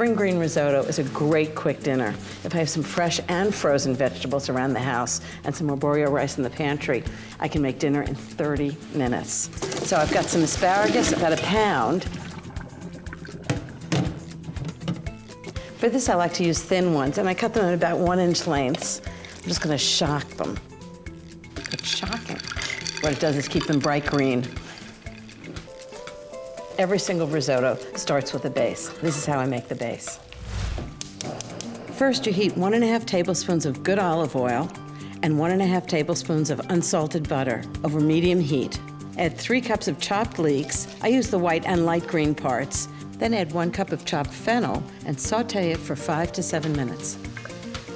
Spring green risotto is a great quick dinner. If I have some fresh and frozen vegetables around the house and some arborio rice in the pantry, I can make dinner in 30 minutes. So I've got some asparagus, about a pound. For this, I like to use thin ones, and I cut them in about 1-inch lengths. I'm just gonna shock them. It's shocking. What it does is keep them bright green. Every single risotto starts with a base. This is how I make the base. First, you heat 1½ tablespoons of good olive oil and 1½ tablespoons of unsalted butter over medium heat. Add 3 cups of chopped leeks. I use the white and light green parts. Then add 1 cup of chopped fennel and saute it for 5 to 7 minutes.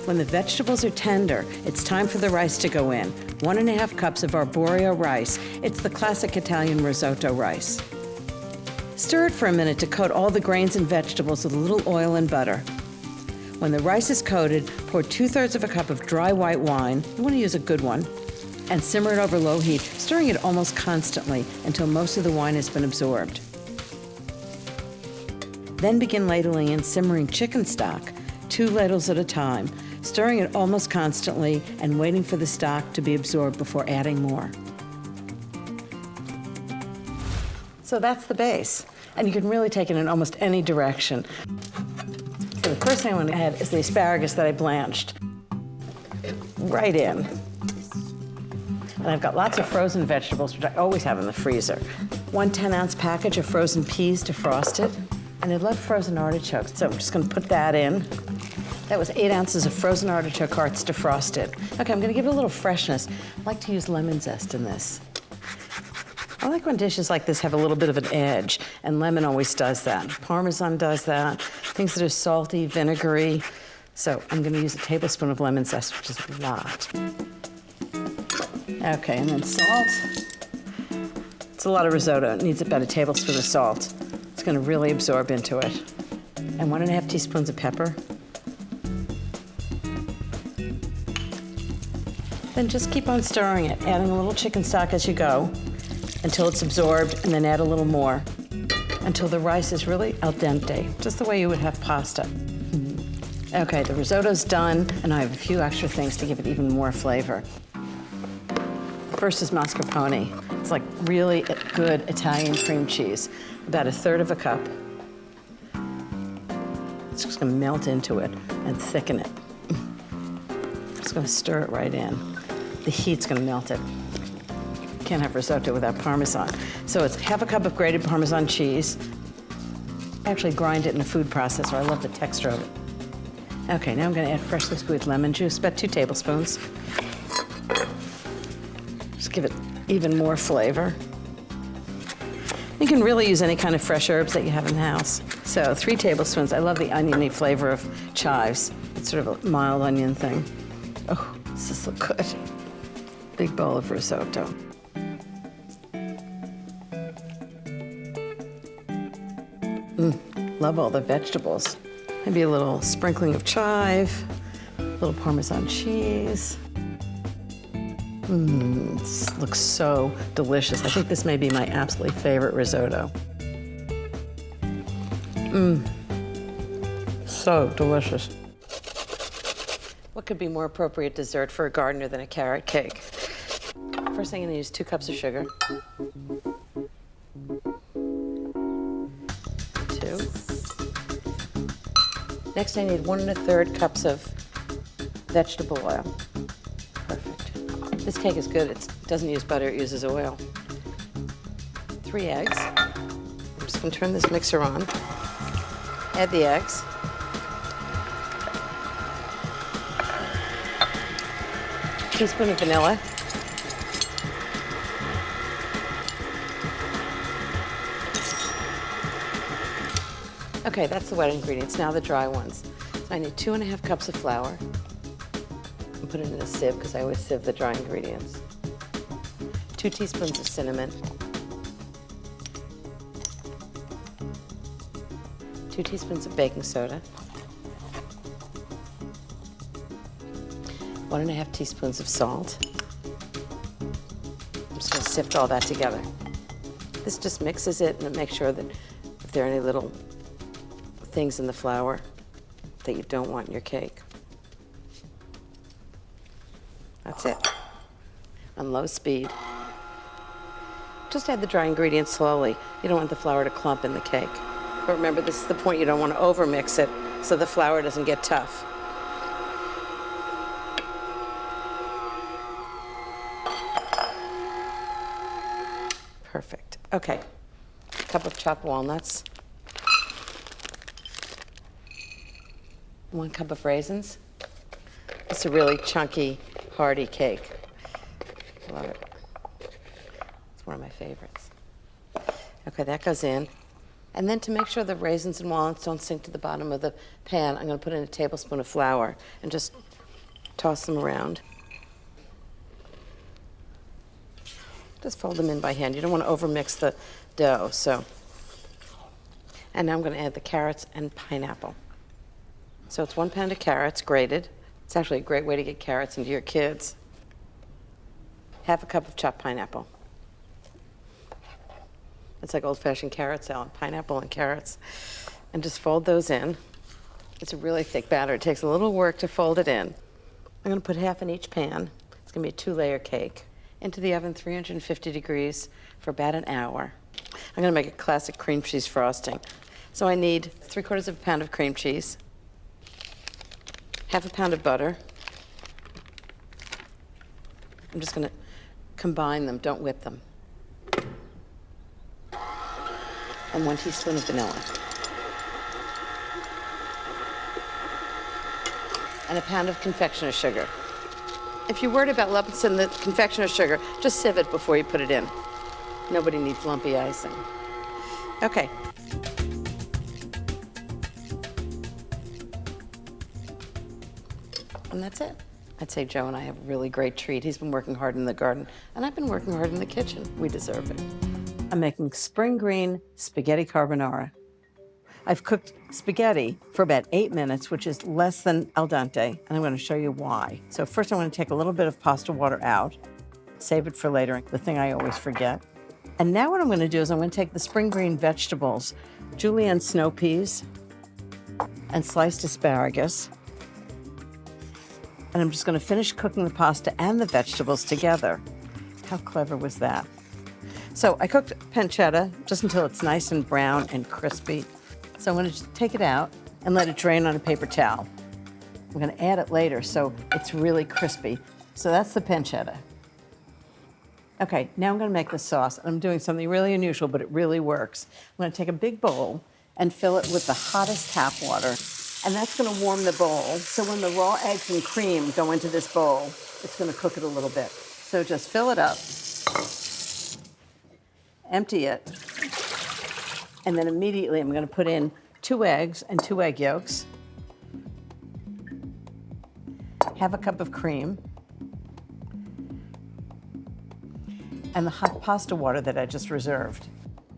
When the vegetables are tender, it's time for the rice to go in. 1½ cups of arborio rice. It's the classic Italian risotto rice. Stir it for a minute to coat all the grains and vegetables with a little oil and butter. When the rice is coated, pour 2/3 of a cup of dry white wine, you want to use a good one, and simmer it over low heat, stirring it almost constantly until most of the wine has been absorbed. Then begin ladling in simmering chicken stock, 2 ladles at a time, stirring it almost constantly and waiting for the stock to be absorbed before adding more. So that's the base, and you can really take it in almost any direction. So the first thing I want to add is the asparagus that I blanched. Right in. And I've got lots of frozen vegetables, which I always have in the freezer. 1 10-ounce package of frozen peas defrosted, and I love frozen artichokes, so I'm just gonna put that in. That was 8 ounces of frozen artichoke hearts defrosted. Okay, I'm gonna give it a little freshness. I like to use lemon zest in this. I like when dishes like this have a little bit of an edge, and lemon always does that. Parmesan does that, things that are salty, vinegary. So I'm gonna use a tablespoon of lemon zest, which is a lot. Okay, and then salt. It's a lot of risotto. It needs about a tablespoon of salt. It's gonna really absorb into it. And 1½ teaspoons of pepper. Then just keep on stirring it, adding a little chicken stock as you go, until it's absorbed, and then add a little more until the rice is really al dente, just the way you would have pasta. Okay, the risotto's done, and I have a few extra things to give it even more flavor. First is mascarpone. It's like really good Italian cream cheese, about 1/3 of a cup. It's just gonna melt into it and thicken it. Just gonna stir it right in. The heat's gonna melt it. Can't have risotto without Parmesan. So it's 1/2 cup of grated Parmesan cheese. I actually grind it in a food processor. I love the texture of it. Okay, now I'm gonna add freshly squeezed lemon juice, about 2 tablespoons. Just give it even more flavor. You can really use any kind of fresh herbs that you have in the house. So 3 tablespoons. I love the oniony flavor of chives. It's sort of a mild onion thing. Oh, this is so good. Big bowl of risotto. Love all the vegetables. Maybe a little sprinkling of chive, a little Parmesan cheese. This looks so delicious. I think this may be my absolutely favorite risotto. So delicious. What could be more appropriate dessert for a gardener than a carrot cake? First thing, I'm gonna use 2 cups of sugar. 2. Next, I need 1 1/3 cups of vegetable oil. Perfect. This cake is good. It doesn't use butter, it uses oil. 3 eggs. I'm just gonna turn this mixer on. Add the eggs. Teaspoon of vanilla. Okay, that's the wet ingredients. Now the dry ones. I need 2 1/2 cups of flour. And put it in a sieve, because I always sieve the dry ingredients. 2 teaspoons of cinnamon. 2 teaspoons of baking soda. 1 1/2 teaspoons of salt. I'm just gonna sift all that together. This just mixes it and makes sure that if there are any little things in the flour that you don't want in your cake. That's it. On low speed. Just add the dry ingredients slowly. You don't want the flour to clump in the cake. But remember, this is the point, you don't want to overmix it so the flour doesn't get tough. Perfect. Okay. Cup of chopped walnuts. 1 cup of raisins. It's a really chunky, hearty cake. Love it. It's one of my favorites. Okay, that goes in. And then to make sure the raisins and walnuts don't sink to the bottom of the pan, I'm going to put in a tablespoon of flour and just toss them around. Just fold them in by hand. You don't want to overmix the dough, so. And now I'm going to add the carrots and pineapple. So it's 1 pound of carrots grated. It's actually a great way to get carrots into your kids. 1/2 cup of chopped pineapple. It's like old-fashioned carrot salad, pineapple and carrots. And just fold those in. It's a really thick batter. It takes a little work to fold it in. I'm going to put 1/2 in each pan. It's going to be a 2-layer cake. Into the oven, 350 degrees for about an hour. I'm going to make a classic cream cheese frosting. So I need 3/4 of a pound of cream cheese, 1/2 pound of butter. I'm just going to combine them, don't whip them. And 1 teaspoon of vanilla. And a pound of confectioner's sugar. If you're worried about lumps in the confectioner's sugar, just sieve it before you put it in. Nobody needs lumpy icing. Okay. And that's it. I'd say Joe and I have a really great treat. He's been working hard in the garden, and I've been working hard in the kitchen. We deserve it. I'm making spring green spaghetti carbonara. I've cooked spaghetti for about 8 minutes, which is less than al dente, and I'm going to show you why. So first I'm going to take a little bit of pasta water out, save it for later, the thing I always forget. And now what I'm going to do is I'm going to take the spring green vegetables, julienne snow peas, and sliced asparagus, and I'm just going to finish cooking the pasta and the vegetables together. How clever was that? So I cooked pancetta just until it's nice and brown and crispy. So I'm going to take it out and let it drain on a paper towel. I'm going to add it later so it's really crispy. So that's the pancetta. Okay, now I'm going to make the sauce. I'm doing something really unusual, but it really works. I'm going to take a big bowl and fill it with the hottest tap water. And that's going to warm the bowl. So when the raw eggs and cream go into this bowl, it's going to cook it a little bit. So just fill it up, empty it, and then immediately I'm going to put in 2 eggs and 2 egg yolks, 1/2 cup of cream, and the hot pasta water that I just reserved.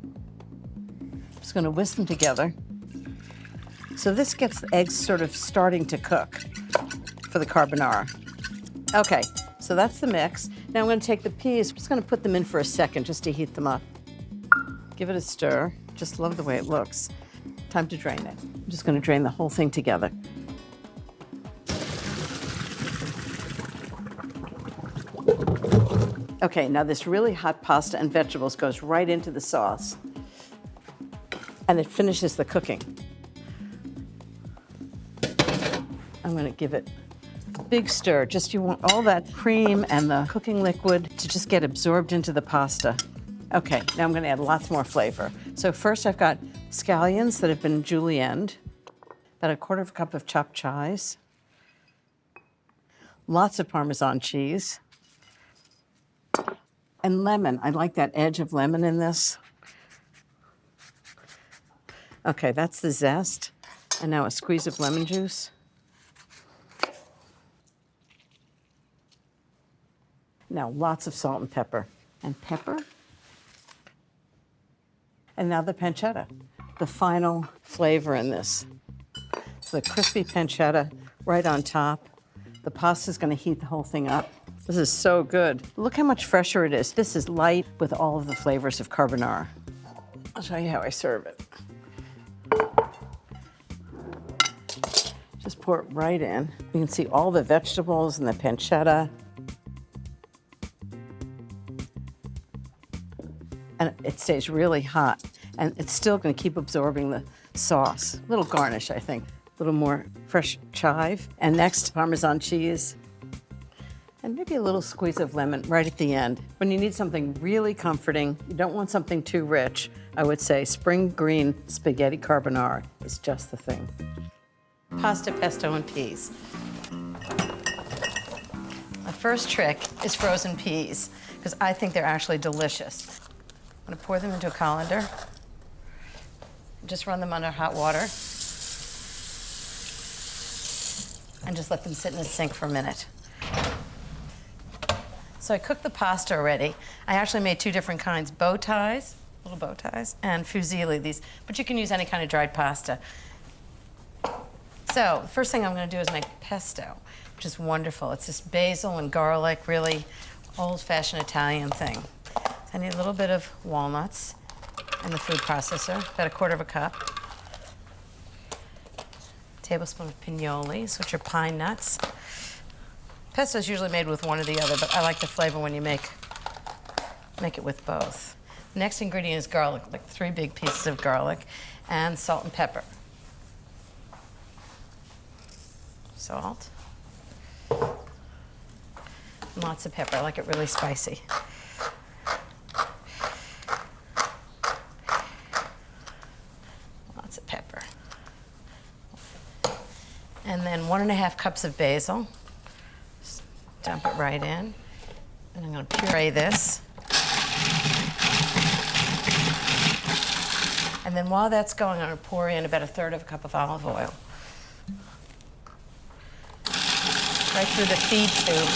I'm just going to whisk them together. So this gets the eggs sort of starting to cook for the carbonara. Okay, so that's the mix. Now I'm going to take the peas, I'm just going to put them in for a second just to heat them up. Give it a stir. Just love the way it looks. Time to drain it. I'm just going to drain the whole thing together. Okay, now this really hot pasta and vegetables goes right into the sauce. And it finishes the cooking. I'm going to give it a big stir. Just you want all that cream and the cooking liquid to just get absorbed into the pasta. Okay, now I'm going to add lots more flavor. So first I've got scallions that have been julienned, about 1/4 cup of chopped chives, lots of Parmesan cheese, and lemon. I like that edge of lemon in this. Okay, that's the zest. And now a squeeze of lemon juice. Now lots of salt and pepper. And pepper. And now the pancetta, the final flavor in this. So the crispy pancetta right on top. The pasta's going to heat the whole thing up. This is so good. Look how much fresher it is. This is light with all of the flavors of carbonara. I'll show you how I serve it. Just pour it right in. You can see all the vegetables and the pancetta. And it stays really hot. And it's still gonna keep absorbing the sauce. A little garnish, I think. A little more fresh chive. And next, Parmesan cheese. And maybe a little squeeze of lemon right at the end. When you need something really comforting, you don't want something too rich, I would say Spring Green Spaghetti Carbonara is just the thing. Pasta, pesto, and peas. The first trick is frozen peas, because I think they're actually delicious. I'm gonna pour them into a colander. Just run them under hot water. And just let them sit in the sink for a minute. So I cooked the pasta already. I actually made two different kinds, bow ties, little bow ties, and fusilli, these, but you can use any kind of dried pasta. So the first thing I'm gonna do is make pesto, which is wonderful. It's this basil and garlic, really old-fashioned Italian thing. So I need a little bit of walnuts in the food processor, about 1/4 cup. Tablespoon of pinoles, which are pine nuts. Pesto is usually made with one or the other, but I like the flavor when you make it with both. The next ingredient is garlic, like 3 big pieces of garlic, and salt and pepper. Salt. And lots of pepper, I like it really spicy. Lots of pepper. And then 1½ cups of basil. Dump it right in. And I'm gonna puree this. And then while that's going, I'm gonna pour in about 1/3 cup of olive oil. Right through the feed tube.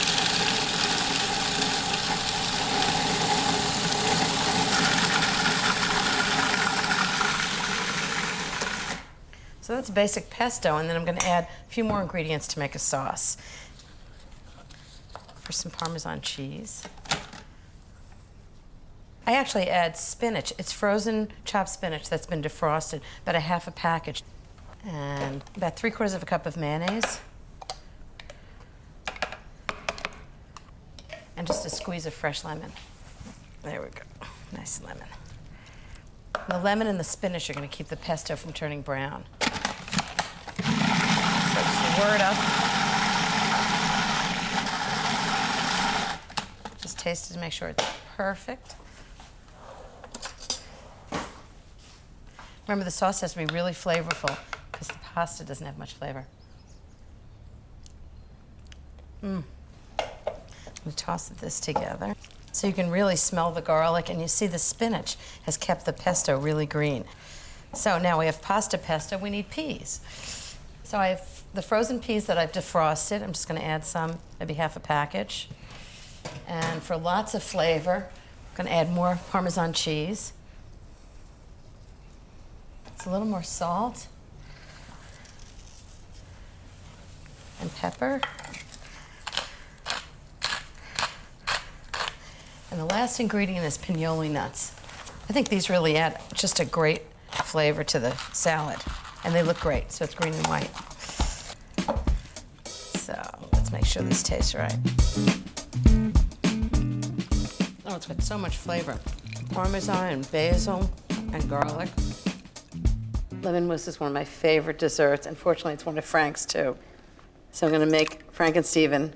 So that's basic pesto, and then I'm gonna add a few more ingredients to make a sauce. For some Parmesan cheese. I actually add spinach. It's frozen chopped spinach that's been defrosted, about 1/2 package. And about 3/4 cup of mayonnaise. And just a squeeze of fresh lemon. There we go, nice lemon. The lemon and the spinach are gonna keep the pesto from turning brown. So just stir it up. Just taste it to make sure it's perfect. Remember, the sauce has to be really flavorful because the pasta doesn't have much flavor. I'm gonna toss this together. So you can really smell the garlic, and you see the spinach has kept the pesto really green. So now we have pasta pesto, we need peas. So I have the frozen peas that I've defrosted. I'm just gonna add some, maybe 1/2 package. And for lots of flavor, I'm gonna add more Parmesan cheese. It's a little more salt. And pepper. And the last ingredient is pinole nuts. I think these really add just a great flavor to the salad. And they look great, so it's green and white. So let's make sure this tastes right. Oh, it's got so much flavor. Parmesan and basil and garlic. Lemon mousse is one of my favorite desserts. Unfortunately, it's one of Frank's too. So I'm gonna make Frank and Steven.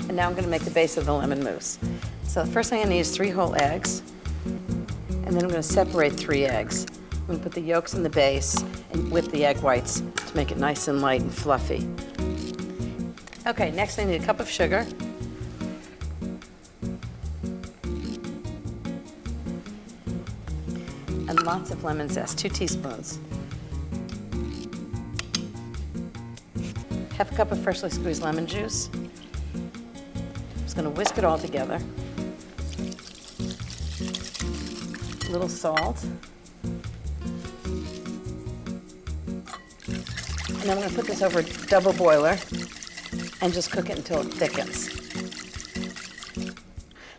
And now I'm gonna make the base of the lemon mousse. So the first thing I need is 3 whole eggs. And then I'm gonna separate 3 eggs. I'm gonna put the yolks in the base and whip the egg whites to make it nice and light and fluffy. Okay, next I need a cup of sugar. And lots of lemon zest, 2 teaspoons. 1/2 cup of freshly squeezed lemon juice. Just gonna whisk it all together. A little salt. And I'm gonna put this over a double boiler and just cook it until it thickens.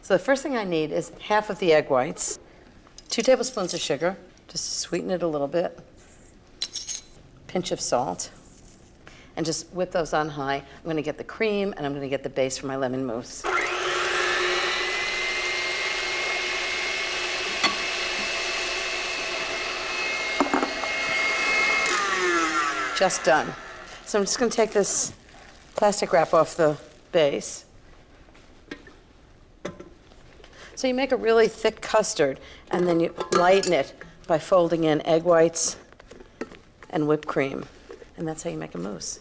So the first thing I need is 1/2 of the egg whites, 2 tablespoons of sugar, just to sweeten it a little bit, pinch of salt, and just whip those on high. I'm going to get the cream, and I'm going to get the base for my lemon mousse. Just done. So I'm just going to take this plastic wrap off the base. So you make a really thick custard, and then you lighten it by folding in egg whites and whipped cream. And that's how you make a mousse.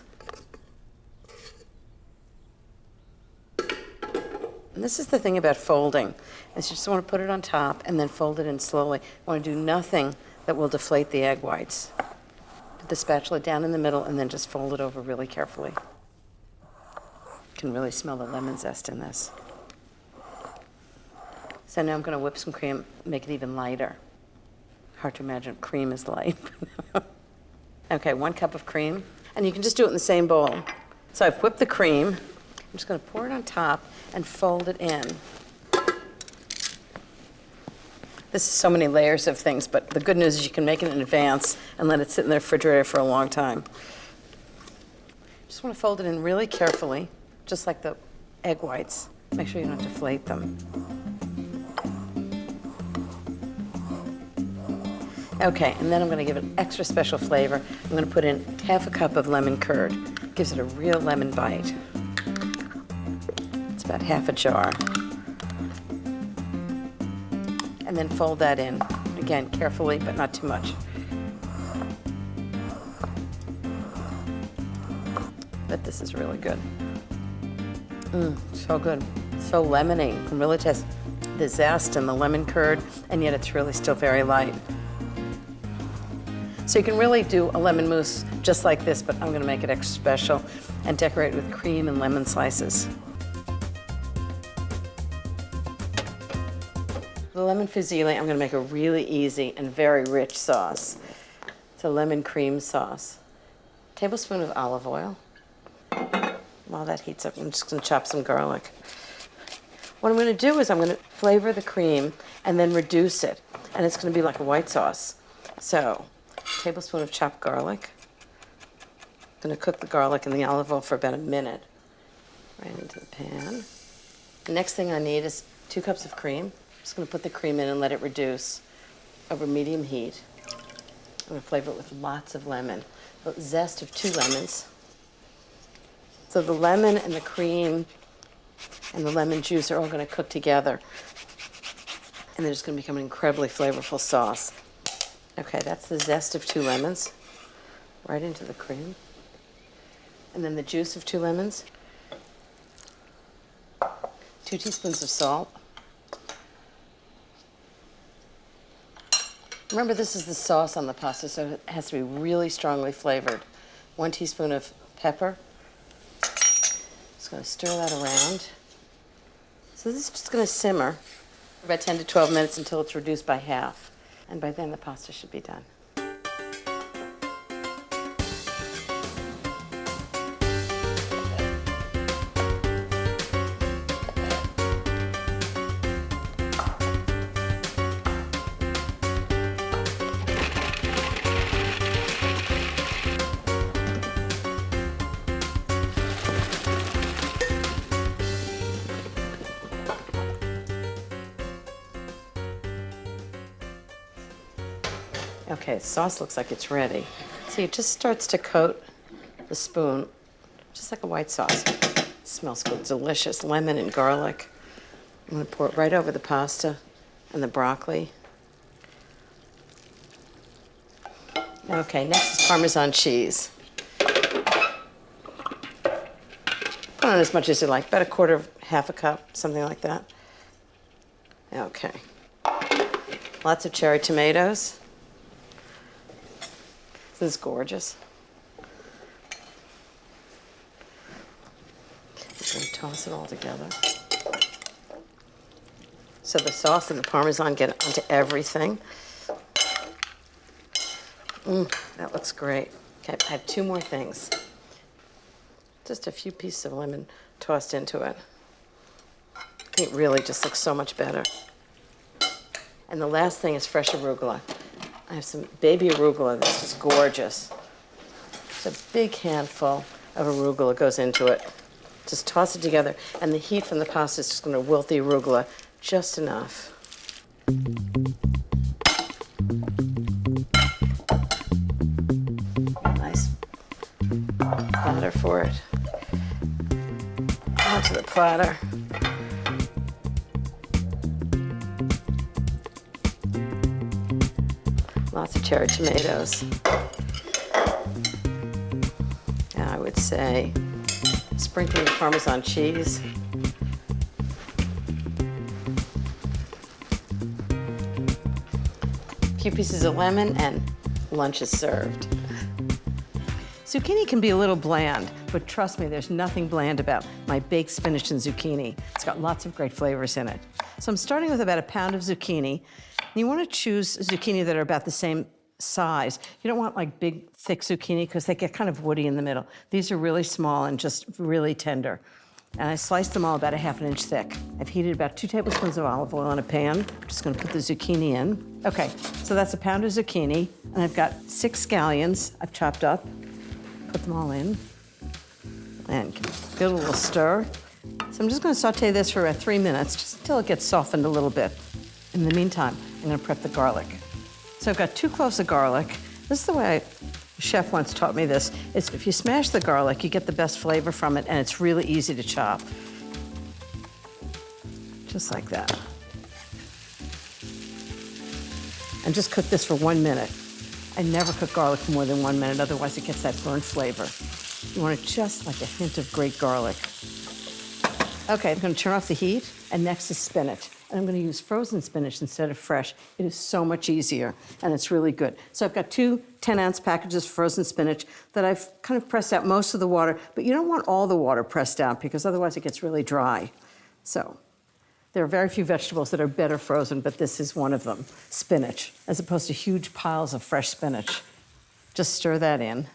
And this is the thing about folding, is you just want to put it on top and then fold it in slowly. You want to do nothing that will deflate the egg whites. Put the spatula down in the middle and then just fold it over really carefully. You can really smell the lemon zest in this. So now I'm going to whip some cream, make it even lighter. Hard to imagine cream is light. Okay, 1 cup of cream. And you can just do it in the same bowl. So I've whipped the cream. I'm just going to pour it on top and fold it in. This is so many layers of things, but the good news is you can make it in advance and let it sit in the refrigerator for a long time. Just want to fold it in really carefully, just like the egg whites. Make sure you don't deflate them. Okay, and then I'm going to give it extra special flavor. I'm going to put in half a cup of lemon curd. Gives it a real lemon bite. It's about half a jar. And then fold that in. Again, carefully, but not too much. But this is really good. So good. So lemony. You can really taste the zest and the lemon curd, and yet it's really still very light. So you can really do a lemon mousse just like this, but I'm going to make it extra special and decorate it with cream and lemon slices. The lemon fusilli, I'm going to make a really easy and very rich sauce. It's a lemon cream sauce. Tablespoon of olive oil. While that heats up, I'm just going to chop some garlic. What I'm going to do is I'm going to flavor the cream and then reduce it, and it's going to be like a white sauce. So, tablespoon of chopped garlic. I'm going to cook the garlic in the olive oil for about a minute. Right into the pan. The next thing I need is 2 cups of cream. I'm just going to put the cream in and let it reduce over medium heat. I'm going to flavor it with lots of lemon. The zest of 2 lemons. So the lemon and the cream and the lemon juice are all going to cook together. And they're just going to become an incredibly flavorful sauce. Okay, that's the zest of 2 lemons. Right into the cream. And then the juice of 2 lemons. 2 teaspoons of salt. Remember, this is the sauce on the pasta, so it has to be really strongly flavored. 1 teaspoon of pepper. Just going to stir that around. So this is just going to simmer for about 10 to 12 minutes until it's reduced by half. And by then the pasta should be done. Okay, the sauce looks like it's ready. See, it just starts to coat the spoon, just like a white sauce. It smells good, delicious, lemon and garlic. I'm going to pour it right over the pasta and the broccoli. Okay, next is Parmesan cheese. Put on as much as you like, about a quarter, half a cup, something like that. Okay. Lots of cherry tomatoes. This is gorgeous. I'm going to toss it all together. So the sauce and the Parmesan get onto everything. That looks great. Okay, I have 2 more things. Just a few pieces of lemon tossed into it. I think it really just looks so much better. And the last thing is fresh arugula. I have some baby arugula that's just gorgeous. It's a big handful. of arugula goes into it. Just toss it together, and the heat from the pasta is just going to wilt the arugula just enough. Nice platter for it. Onto the platter. Lots of cherry tomatoes. And I would say sprinkling of Parmesan cheese. A few pieces of lemon, and lunch is served. Zucchini can be a little bland, but trust me, there's nothing bland about my baked spinach and zucchini. It's got lots of great flavors in it. So I'm starting with about a pound of zucchini. You want to choose zucchini that are about the same size. You don't want like big, thick zucchini because they get kind of woody in the middle. These are really small and just really tender. And I sliced them all about a ½ inch thick. I've heated about 2 tablespoons of olive oil in a pan. I'm just gonna put the zucchini in. Okay, so that's a pound of zucchini, and I've got 6 scallions I've chopped up. Put them all in, and give it a little stir. So I'm just gonna saute this for about 3 minutes, just until it gets softened a little bit. In the meantime, I'm gonna prep the garlic. So I've got 2 cloves of garlic. This is the way a chef once taught me this. Is if you smash the garlic, you get the best flavor from it, and it's really easy to chop. Just like that. And just cook this for 1 minute. I never cook garlic for more than 1 minute, otherwise it gets that burnt flavor. You want it just like a hint of great garlic. Okay, I'm gonna turn off the heat, and next is spinach. And I'm gonna use frozen spinach instead of fresh. It is so much easier, and it's really good. So I've got 2 10-ounce packages of frozen spinach that I've kind of pressed out most of the water, but you don't want all the water pressed out because otherwise it gets really dry. So there are very few vegetables that are better frozen, but this is one of them, spinach, as opposed to huge piles of fresh spinach. Just stir that in.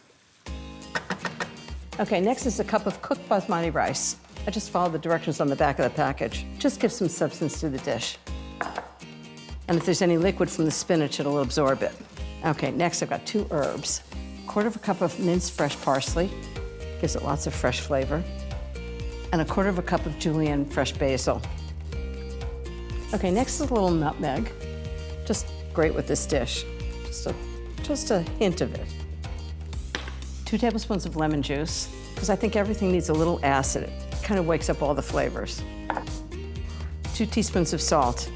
Okay, next is a cup of cooked basmati rice. I just followed the directions on the back of the package. Just give some substance to the dish. And if there's any liquid from the spinach, it'll absorb it. Okay, next I've got 2 herbs. 1/4 cup of minced fresh parsley, gives it lots of fresh flavor. And 1/4 cup of julienne fresh basil. Okay, next is a little nutmeg. Just great with this dish. Just a hint of it. 2 tablespoons of lemon juice, because I think everything needs a little acid. It kind of wakes up all the flavors. 2 teaspoons of salt.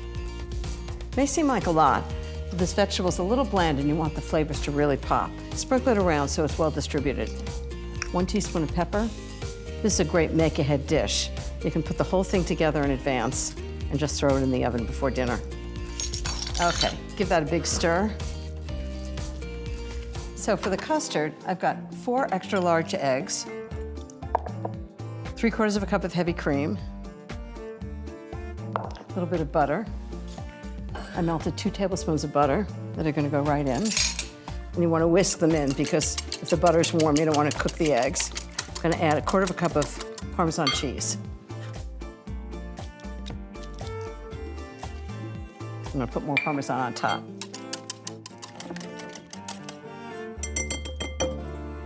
May seem like a lot, but this vegetable's a little bland and you want the flavors to really pop. Sprinkle it around so it's well distributed. 1 teaspoon of pepper. This is a great make-ahead dish. You can put the whole thing together in advance and just throw it in the oven before dinner. Okay, give that a big stir. So for the custard, I've got 4 extra large eggs, 3/4 cup of heavy cream, a little bit of butter. I melted 2 tablespoons of butter that are gonna go right in. And you wanna whisk them in because if the butter's warm, you don't wanna cook the eggs. I'm gonna add 1/4 cup of Parmesan cheese. I'm gonna put more Parmesan on top.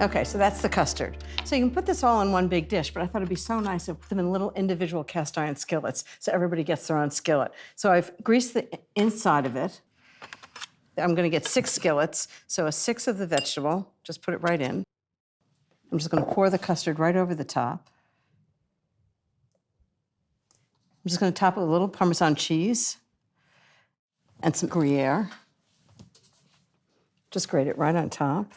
Okay, so that's the custard. So you can put this all in one big dish, but I thought it'd be so nice to put them in little individual cast iron skillets so everybody gets their own skillet. So I've greased the inside of it. I'm gonna get 6 skillets, so a 1/6 of the vegetable, just put it right in. I'm just gonna pour the custard right over the top. I'm just gonna top it with a little Parmesan cheese and some Gruyere. Just grate it right on top.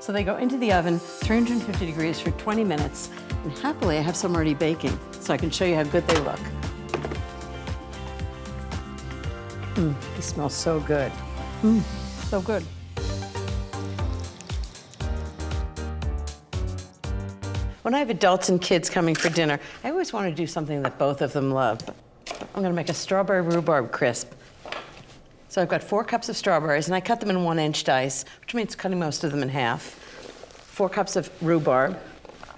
So they go into the oven, 350 degrees for 20 minutes, and happily I have some already baking, so I can show you how good they look. They smell so good. So good. When I have adults and kids coming for dinner, I always want to do something that both of them love. I'm gonna make a strawberry rhubarb crisp. So I've got 4 cups of strawberries, and I cut them in 1-inch dice, which means cutting most of them in half. 4 cups of rhubarb,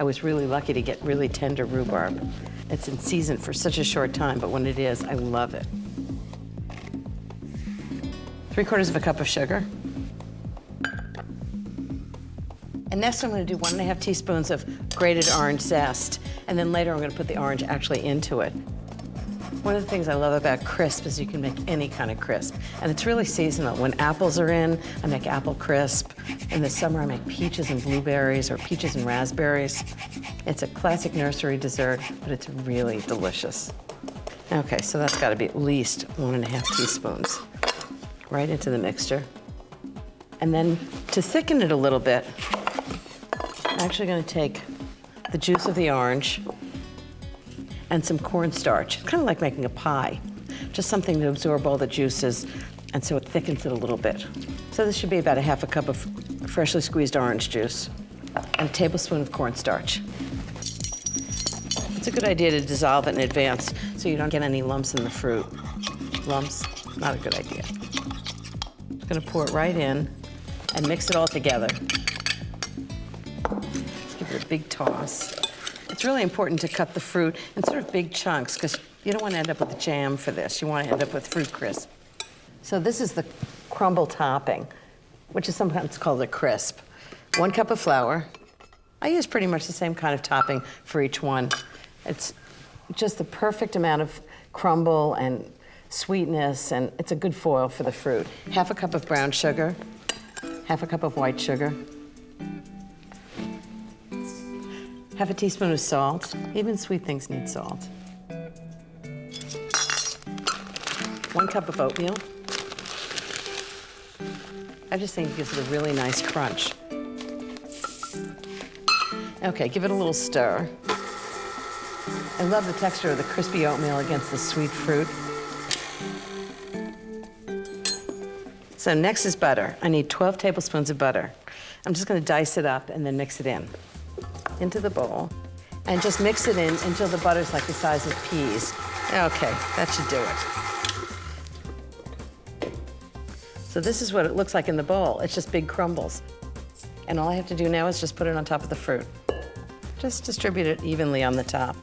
I was really lucky to get really tender rhubarb. It's in season for such a short time, but when it is, I love it. 3/4 cup of sugar. And next I'm gonna do 1½ teaspoons of grated orange zest, and then later I'm gonna put the orange actually into it. One of the things I love about crisp is you can make any kind of crisp, and it's really seasonal. When apples are in, I make apple crisp. In the summer, I make peaches and blueberries or peaches and raspberries. It's a classic nursery dessert, but it's really delicious. Okay, so that's gotta be at least 1½ teaspoons. Right into the mixture. And then to thicken it a little bit, I'm actually gonna take the juice of the orange and some cornstarch. It's kind of like making a pie. Just something to absorb all the juices, and so it thickens it a little bit. So this should be about 1/2 cup of freshly squeezed orange juice and a tablespoon of cornstarch. It's a good idea to dissolve it in advance so you don't get any lumps in the fruit. Lumps, not a good idea. I'm gonna pour it right in and mix it all together. Let's give it a big toss. It's really important to cut the fruit in sort of big chunks because you don't want to end up with jam for this. You want to end up with fruit crisp. So this is the crumble topping, which is sometimes called a crisp. 1 cup of flour. I use pretty much the same kind of topping for each one. It's just the perfect amount of crumble and sweetness, and it's a good foil for the fruit. 1/2 cup of brown sugar, 1/2 cup of white sugar, 1/2 teaspoon of salt. Even sweet things need salt. 1 cup of oatmeal. I just think it gives it a really nice crunch. Okay, give it a little stir. I love the texture of the crispy oatmeal against the sweet fruit. So next is butter. I need 12 tablespoons of butter. I'm just gonna dice it up and then mix it into the bowl. And just mix it in until the butter's like the size of peas. Okay, that should do it. So this is what it looks like in the bowl. It's just big crumbles. And all I have to do now is just put it on top of the fruit. Just distribute it evenly on the top.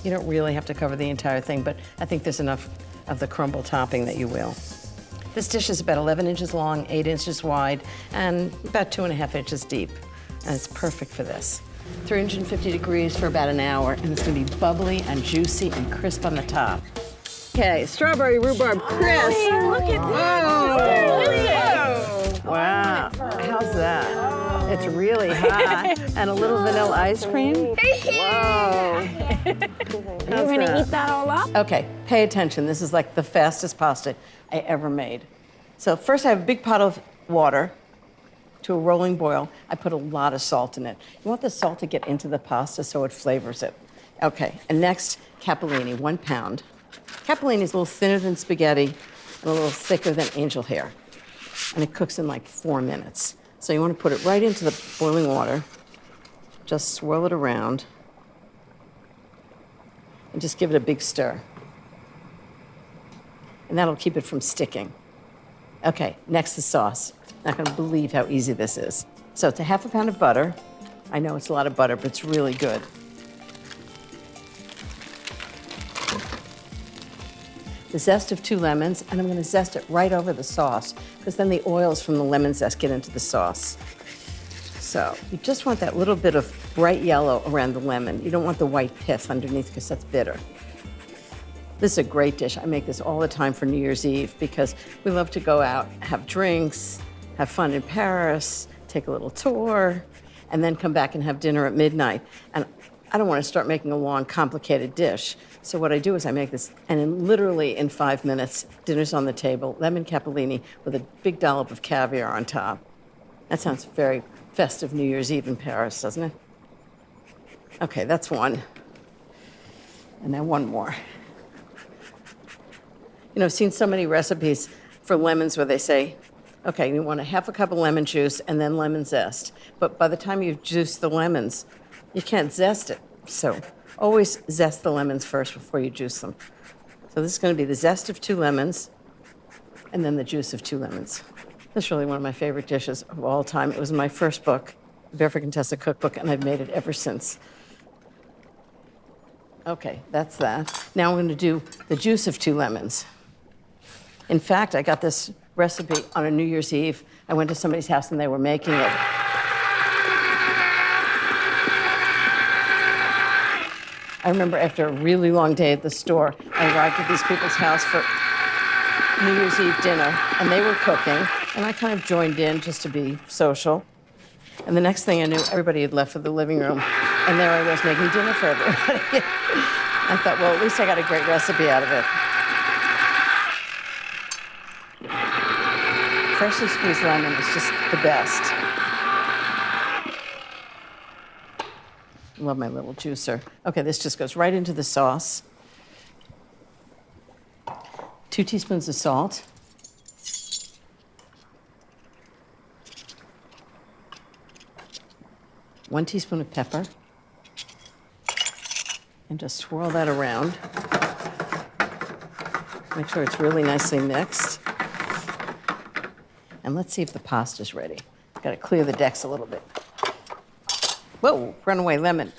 You don't really have to cover the entire thing, but I think there's enough of the crumble topping that you will. This dish is about 11 inches long, 8 inches wide, and about 2½ inches deep. And it's perfect for this. 350 degrees for about an hour, and it's gonna be bubbly and juicy and crisp on the top. Okay, strawberry rhubarb crisp. Oh, look at that. Whoa. Wow, how's that? It's really hot. And a little vanilla ice cream. Whoa. You're gonna eat that all up? Okay, pay attention. This is like the fastest pasta I ever made. So first I have a big pot of water to a rolling boil. I put a lot of salt in it. You want the salt to get into the pasta so it flavors it. Okay, and next, Cappellini, 1 pound. Cappellini is a little thinner than spaghetti and a little thicker than angel hair. And it cooks in like 4 minutes. So you want to put it right into the boiling water. Just swirl it around. And just give it a big stir. And that'll keep it from sticking. Okay, next the sauce. Not gonna believe how easy this is. So it's 1/2 pound of butter. I know it's a lot of butter, but it's really good. The zest of 2 lemons, and I'm gonna zest it right over the sauce, because then the oils from the lemon zest get into the sauce. So you just want that little bit of bright yellow around the lemon. You don't want the white pith underneath, because that's bitter. This is a great dish. I make this all the time for New Year's Eve, because we love to go out, have drinks, have fun in Paris, take a little tour, and then come back and have dinner at midnight. And I don't want to start making a long, complicated dish. So what I do is I make this, and literally in 5 minutes, dinner's on the table, lemon cappellini with a big dollop of caviar on top. That sounds very festive New Year's Eve in Paris, doesn't it? Okay, that's one. And now one more. You know, I've seen so many recipes for lemons where they say, okay, you want 1/2 cup of lemon juice and then lemon zest. But by the time you've juiced the lemons, you can't zest it. So always zest the lemons first before you juice them. So this is going to be the zest of 2 lemons and then the juice of 2 lemons. This is really one of my favorite dishes of all time. It was in my first book. Barefoot Contessa cookbook, and I've made it ever since. Okay, that's that. Now I'm going to do the juice of 2 lemons. In fact, I got this recipe on a New Year's Eve. I went to somebody's house and they were making it. I remember after a really long day at the store, I arrived at these people's house for New Year's Eve dinner, and they were cooking, and I kind of joined in just to be social. And the next thing I knew, everybody had left for the living room, and there I was making dinner for everybody. I thought, well, at least I got a great recipe out of it. Freshly squeezed lemon is just the best. Love my little juicer. Okay, this just goes right into the sauce. 2 teaspoons of salt. 1 teaspoon of pepper. And just swirl that around. Make sure it's really nicely mixed. And let's see if the pasta's ready. Got to clear the decks a little bit. Whoa, runaway lemon.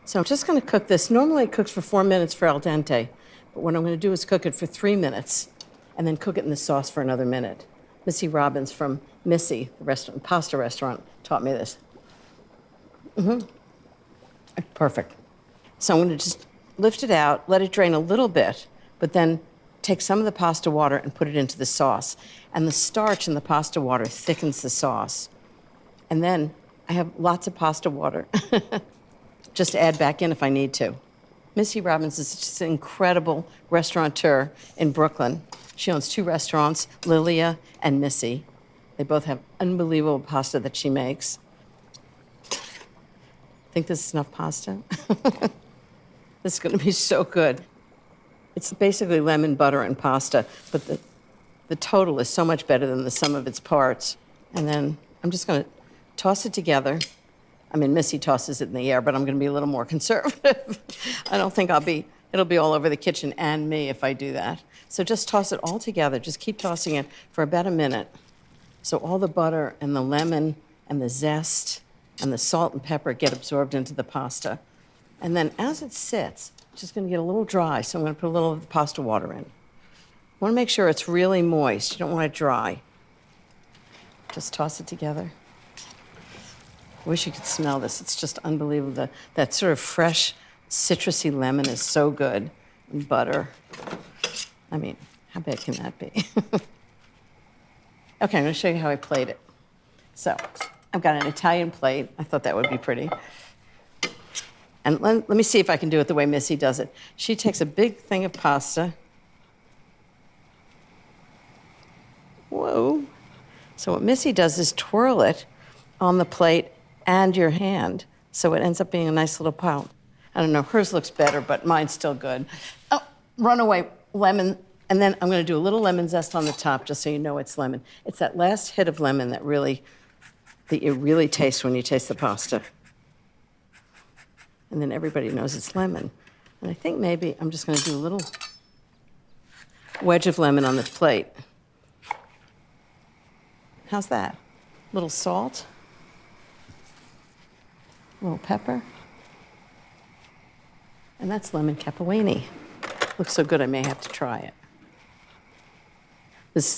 So I'm just going to cook this. Normally it cooks for 4 minutes for al dente, but what I'm going to do is cook it for 3 minutes and then cook it in the sauce for another minute. Missy Robbins from Missy, the restaurant, pasta restaurant, taught me this. Perfect. So I'm going to just lift it out, let it drain a little bit, but then take some of the pasta water and put it into the sauce. And the starch in the pasta water thickens the sauce. And then I have lots of pasta water just to add back in if I need to. Missy Robbins is just an incredible restaurateur in Brooklyn. She owns 2 restaurants, Lilia and Missy. They both have unbelievable pasta that she makes. Think this is enough pasta? This is going to be so good. It's basically lemon, butter, and pasta, but the total is so much better than the sum of its parts. And then I'm just going to toss it together. I mean, Missy tosses it in the air, but I'm going to be a little more conservative. I don't think it'll be all over the kitchen and me if I do that. So just toss it all together. Just keep tossing it for about a minute. So all the butter and the lemon and the zest and the salt and pepper get absorbed into the pasta. And then as it sits, it's just going to get a little dry, so I'm going to put a little of the pasta water in. You want to make sure it's really moist. You don't want it dry. Just toss it together. I wish you could smell this. It's just unbelievable. That sort of fresh, citrusy lemon is so good. And butter. I mean, how bad can that be? Okay, I'm going to show you how I plate it. So I've got an Italian plate. I thought that would be pretty. And let me see if I can do it the way Missy does it. She takes a big thing of pasta. Whoa. So what Missy does is twirl it on the plate and your hand, so it ends up being a nice little pile. I don't know, hers looks better, but mine's still good. Oh, runaway lemon. And then I'm going to do a little lemon zest on the top, just so you know it's lemon. It's that last hit of lemon that you really taste when you taste the pasta. And then everybody knows it's lemon. And I think maybe I'm just going to do a little wedge of lemon on the plate. How's that? A little salt, a little pepper, and that's lemon cappellini. Looks so good I may have to try it.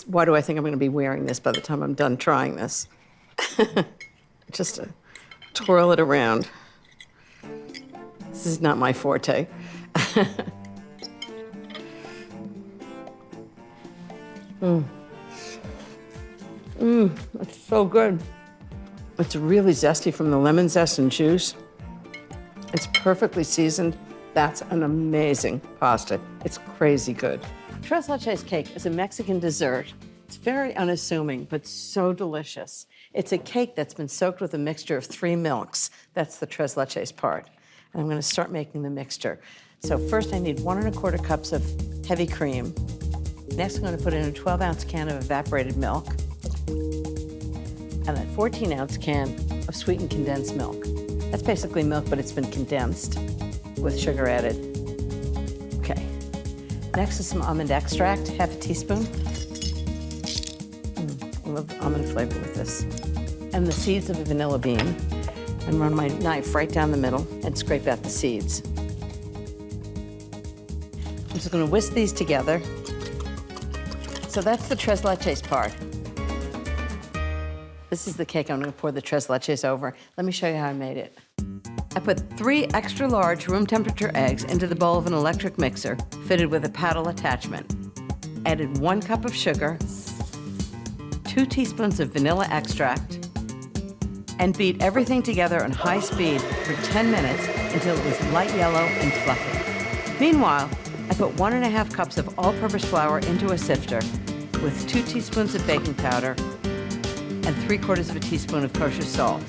Why do I think I'm going to be wearing this by the time I'm done trying this? Just to twirl it around. This is not my forte. It's so good. It's really zesty from the lemon zest and juice. It's perfectly seasoned. That's an amazing pasta. It's crazy good. Tres Leches cake is a Mexican dessert. It's very unassuming, but so delicious. It's a cake that's been soaked with a mixture of 3 milks. That's the Tres Leches part. And I'm going to start making the mixture. So first I need 1 1/4 cups of heavy cream. Next I'm going to put in a 12-ounce can of evaporated milk and a 14-ounce can of sweetened condensed milk. That's basically milk, but it's been condensed with sugar added. Okay. Next is some almond extract, half a teaspoon. I love the almond flavor with this. and the seeds of a vanilla bean, and run my knife right down the middle and scrape out the seeds. I'm just gonna whisk these together. So that's the tres leches part. This is the cake I'm gonna pour the tres leches over. Let me show you how I made it. I put 3 extra large room temperature eggs into the bowl of an electric mixer fitted with a paddle attachment. Added 1 cup of sugar, 2 teaspoons of vanilla extract, and beat everything together on high speed for 10 minutes until it was light yellow and fluffy. Meanwhile, I put 1½ cups of all-purpose flour into a sifter with 2 teaspoons of baking powder and 3/4 of a teaspoon of kosher salt,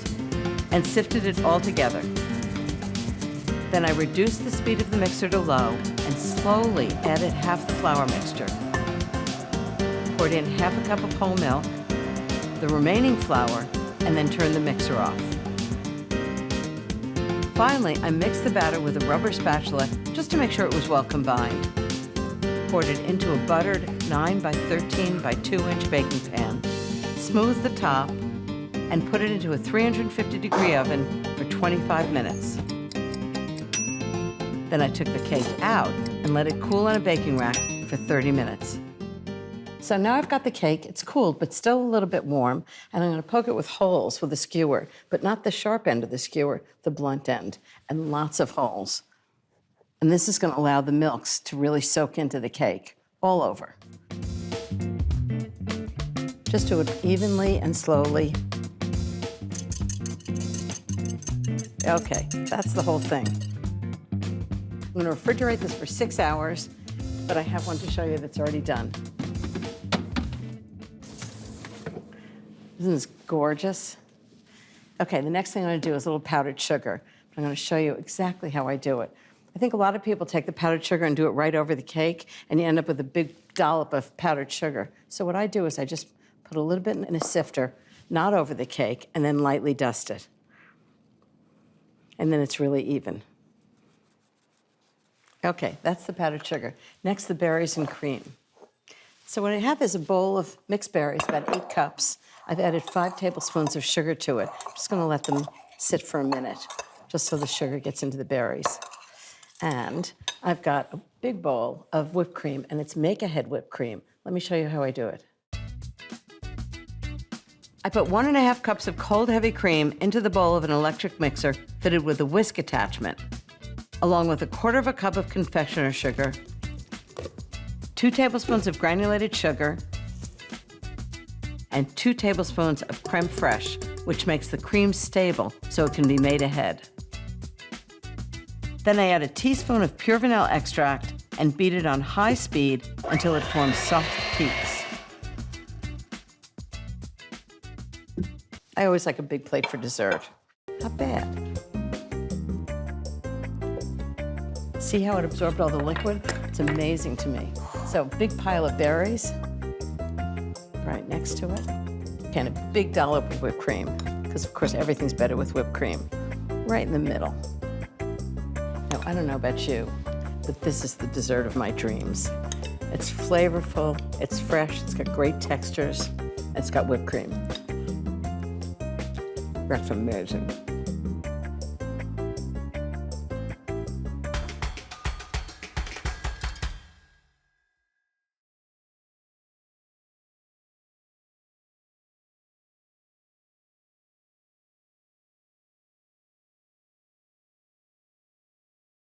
and sifted it all together. Then I reduced the speed of the mixer to low and slowly added half the flour mixture. Poured in ½ cup of whole milk, the remaining flour, and then turned the mixer off. Finally, I mixed the batter with a rubber spatula just to make sure it was well combined. Poured it into a buttered 9 by 13 by 2-inch baking pan, smoothed the top, and put it into a 350-degree oven for 25 minutes. Then I took the cake out and let it cool on a baking rack for 30 minutes. So now I've got the cake, it's cooled, but still a little bit warm, and I'm gonna poke it with holes with a skewer, but not the sharp end of the skewer, the blunt end, and lots of holes. And this is gonna allow the milks to really soak into the cake, all over. Just do it evenly and slowly. Okay, that's the whole thing. I'm gonna refrigerate this for 6 hours, but I have one to show you that's already done. Isn't this gorgeous? Okay, the next thing I'm gonna do is a little powdered sugar. I'm gonna show you exactly how I do it. I think a lot of people take the powdered sugar and do it right over the cake, and you end up with a big dollop of powdered sugar. So what I do is I just put a little bit in a sifter, not over the cake, and then lightly dust it. And then it's really even. Okay, that's the powdered sugar. Next, the berries and cream. So what I have is a bowl of mixed berries, about 8 cups. I've added 5 tablespoons of sugar to it. I'm just gonna let them sit for a minute, just so the sugar gets into the berries. And I've got a big bowl of whipped cream, and it's make-ahead whipped cream. Let me show you how I do it. I put 1½ cups of cold, heavy cream into the bowl of an electric mixer fitted with a whisk attachment, along with 1/4 cup of confectioner's sugar, 2 tablespoons of granulated sugar, and 2 tablespoons of creme fraiche, which makes the cream stable so it can be made ahead. Then I add a teaspoon of pure vanilla extract and beat it on high speed until it forms soft peaks. I always like a big plate for dessert. Not bad. See how it absorbed all the liquid? It's amazing to me. So big pile of berries right next to it. And a big dollop of whipped cream, because of course everything's better with whipped cream. Right in the middle. Now, I don't know about you, but this is the dessert of my dreams. It's flavorful, it's fresh, it's got great textures, and it's got whipped cream. That's amazing.